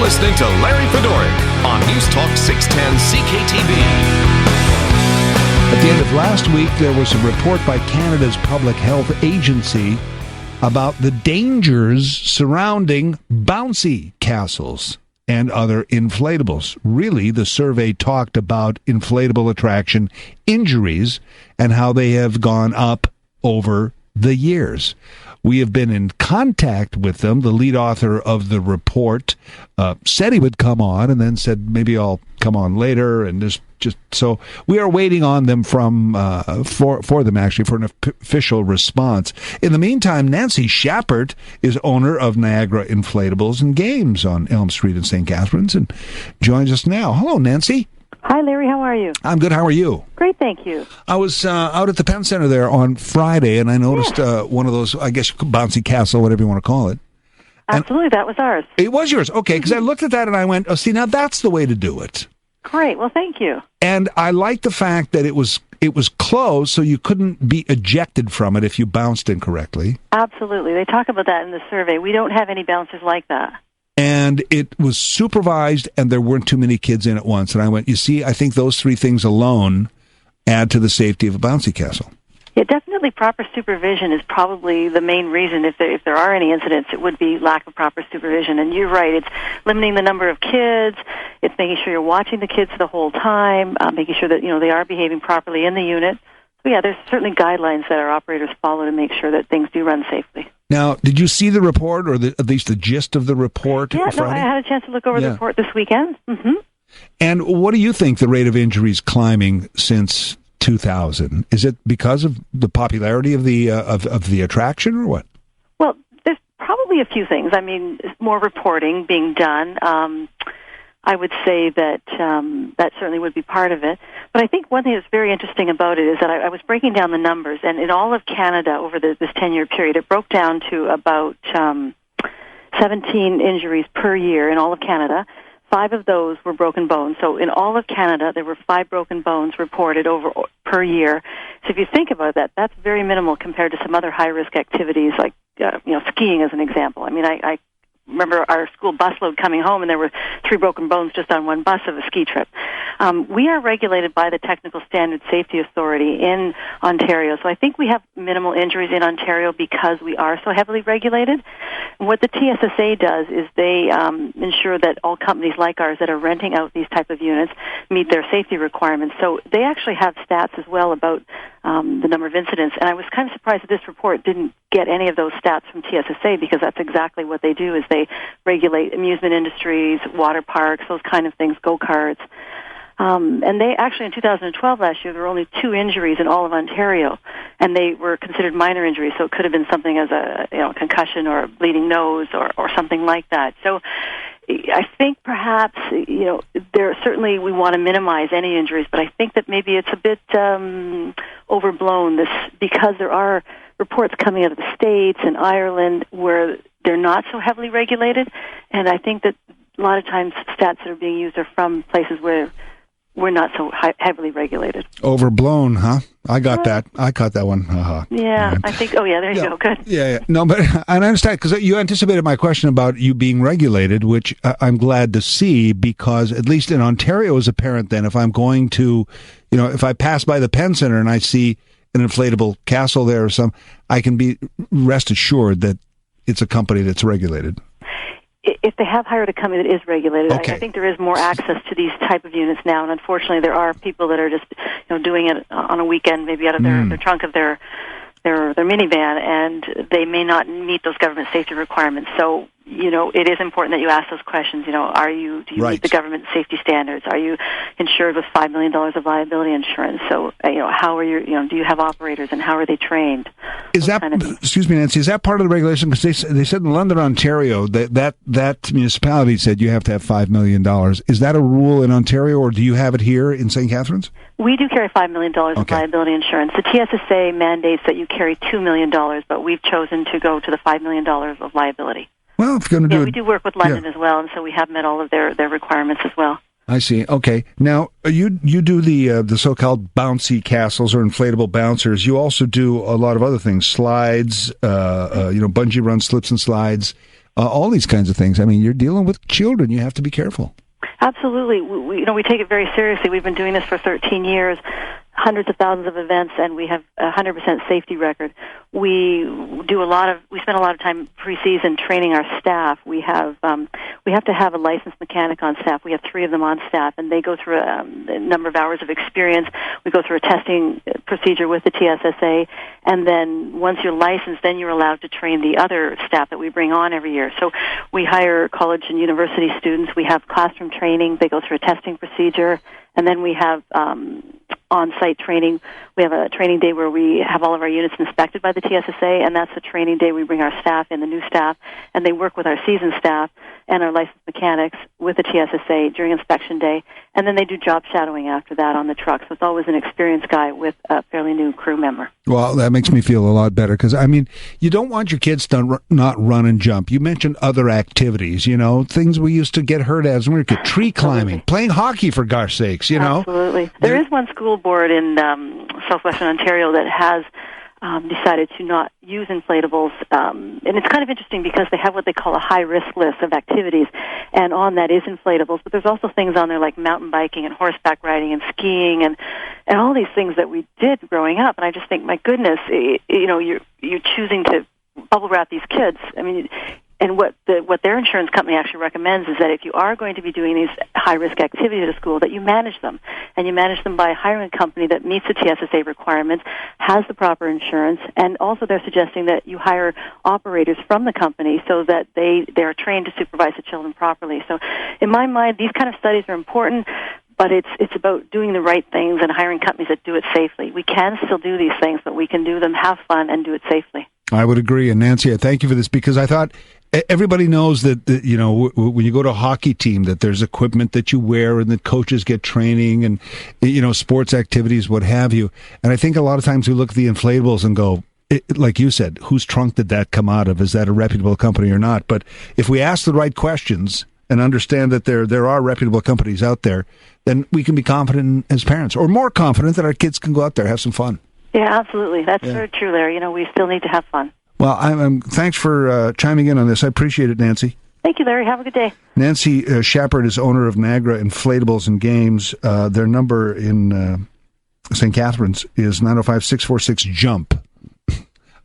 listening to Larry Fedoruk on News Talk 610 CKTB. At the end of last week, there was a report by Canada's Public Health Agency about the dangers surrounding bouncy castles and other inflatables. Really, the survey talked about inflatable attraction injuries and how they have gone up over the years. We have been in contact with them. The lead author of the report said he would come on and then said maybe I'll come on later. And just so we are waiting on them for them actually for an official response. In the meantime, Nancy Schappert is owner of Niagara Inflatables and Games on Elm Street in St. Catharines and joins us now. Hello, Nancy. Hi, Larry. How are you? I'm good. How are you? Great, thank you. I was out at the Penn Center there on Friday, and I noticed one of those, I guess, bouncy castle, whatever you want to call it. Absolutely, that was ours. It was yours. Okay, because I looked at that and I went, oh, see, now that's the way to do it. Great. Well, thank you. And I like the fact that it was closed, so you couldn't be ejected from it if you bounced incorrectly. Absolutely. They talk about that in the survey. We don't have any bouncers like that. And it was supervised, and there weren't too many kids in at once. And I went, you see, I think those three things alone add to the safety of a bouncy castle. Yeah, definitely proper supervision is probably the main reason. If there are any incidents, it would be lack of proper supervision. And you're right, it's limiting the number of kids. It's making sure you're watching the kids the whole time, making sure that they are behaving properly in the unit. So yeah, there's certainly guidelines that our operators follow to make sure that things do run safely. Now, did you see the report, or at least the gist of the report? Yeah, no, I had a chance to look over the report this weekend. Mm-hmm. And what do you think the rate of injuries climbing since 2000? Is it because of the popularity of the attraction, or what? Well, there's probably a few things. I mean, more reporting being done. I would say that that certainly would be part of it. But I think one thing that's very interesting about it is that I was breaking down the numbers, and in all of Canada over this 10-year period, it broke down to about 17 injuries per year in all of Canada. 5 of those were broken bones. So in all of Canada, there were 5 broken bones reported per year. So if you think about that, that's very minimal compared to some other high-risk activities like skiing as an example. I mean, I remember our school busload coming home, and there were 3 broken bones just on one bus of a ski trip. We are regulated by the Technical Standard Safety Authority in Ontario, so I think we have minimal injuries in Ontario because we are so heavily regulated. And what the TSSA does is they ensure that all companies like ours that are renting out these type of units meet their safety requirements. So they actually have stats as well about the number of incidents, and I was kind of surprised that this report didn't get any of those stats from TSSA, because that's exactly what they do, is they regulate amusement industries, water parks, those kind of things, go-karts. And they actually, in 2012, last year, there were only 2 injuries in all of Ontario, and they were considered minor injuries, so it could have been something as a concussion or a bleeding nose or something like that. So I think perhaps, there certainly we want to minimize any injuries, but I think that maybe it's a bit overblown, because there are reports coming out of the States and Ireland where they're not so heavily regulated, and I think that a lot of times stats that are being used are from places where we're not so heavily regulated. Overblown, huh? I got that. I caught that one. Yeah, right. I think, there you go. Good. Yeah. No, but I understand, because you anticipated my question about you being regulated, which I'm glad to see, because at least in Ontario as a parent then, if I'm going to, if I pass by the Penn Center and I see an inflatable castle there or I can be rest assured that it's a company that's regulated. If they have hired a company that is regulated, okay. I think there is more access to these type of units now, and unfortunately there are people that are just doing it on a weekend, maybe out of their trunk of their minivan, and they may not meet those government safety requirements. So, it is important that you ask those questions. Do you meet the government safety standards? Are you insured with $5 million of liability insurance? So, how are do you have operators, and how are they trained? Is that, excuse me, Nancy, is that part of the regulation? Because they said in London, Ontario, that municipality said you have to have $5 million. Is that a rule in Ontario, or do you have it here in St. Catharines? We do carry $5 million of liability insurance. The TSSA mandates that you carry $2 million, but we've chosen to go to the $5 million of liability. Well, if you're going to do we do work with London as well, and so we have met all of their requirements as well. I see. Okay. Now, you do the so-called bouncy castles or inflatable bouncers. You also do a lot of other things, slides, bungee runs, slips and slides. all these kinds of things. I mean, you're dealing with children. You have to be careful. Absolutely. We take it very seriously. We've been doing this for 13 years, hundreds of thousands of events, and we have a 100% safety record. We spend a lot of time pre-season training our staff. We have to have a licensed mechanic on staff. We have 3 of them on staff, and they go through a number of hours of experience. We go through a testing procedure with the TSSA, and then once you're licensed, then you're allowed to train the other staff that we bring on every year. So we hire college and university students. We have classroom training. They go through a testing procedure, and then we have on-site training. We have a training day where we have all of our units inspected by the TSSA, and that's the training day we bring our staff in, the new staff, and they work with our seasoned staff and our licensed mechanics with the TSSA during inspection day, and then they do job shadowing after that on the truck. So it's always an experienced guy with a fairly new crew member. Well, that makes me feel a lot better because, I mean, you don't want your kids to not run and jump. You mentioned other activities, things we used to get hurt as when we were kids, tree climbing, playing hockey, for gosh sakes, Absolutely. There is one school board in southwestern Ontario that has decided to not use inflatables, and it's kind of interesting because they have what they call a high-risk list of activities, and on that is inflatables, but there's also things on there like mountain biking and horseback riding and skiing and all these things that we did growing up, and I just think, my goodness, you're choosing to bubble wrap these kids. I mean, and what their insurance company actually recommends is that if you are going to be doing these high-risk activities at school, that you manage them. And you manage them by hiring a company that meets the TSSA requirements, has the proper insurance, and also they're suggesting that you hire operators from the company so that they are trained to supervise the children properly. So in my mind, these kind of studies are important, but it's about doing the right things and hiring companies that do it safely. We can still do these things, but we can do them, have fun, and do it safely. I would agree. And Nancy, I thank you for this because I thought everybody knows that, when you go to a hockey team, that there's equipment that you wear and that coaches get training and, sports activities, what have you. And I think a lot of times we look at the inflatables and go, like you said, whose trunk did that come out of? Is that a reputable company or not? But if we ask the right questions and understand that there are reputable companies out there, then we can be confident as parents, or more confident that our kids can go out there, have some fun. Yeah, absolutely. That's very true, Larry. We still need to have fun. Well, thanks for chiming in on this. I appreciate it, Nancy. Thank you, Larry. Have a good day. Nancy Schappert is owner of Niagara Inflatables and Games. Their number in St. Catharines is 905-646-JUMP.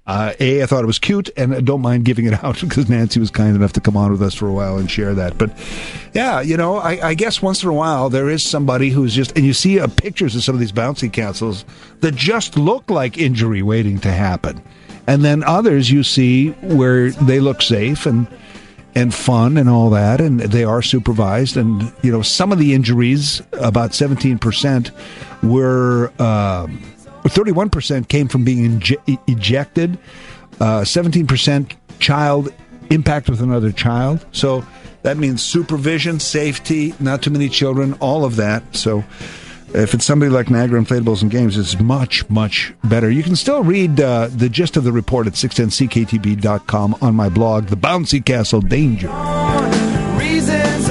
I thought it was cute, and I don't mind giving it out because Nancy was kind enough to come on with us for a while and share that. But, yeah, I guess once in a while there is somebody who's just, and you see pictures of some of these bouncy castles that just look like injury waiting to happen. And then others you see where they look safe and fun and all that, and they are supervised. And, some of the injuries, about 17%, were 31% came from being ejected, 17% child impact with another child. So that means supervision, safety, not too many children, all of that. So if it's somebody like Niagara Inflatables and Games, it's much, much better. You can still read the gist of the report at 610ckTB.com on my blog, The Bouncy Castle Danger. Reasons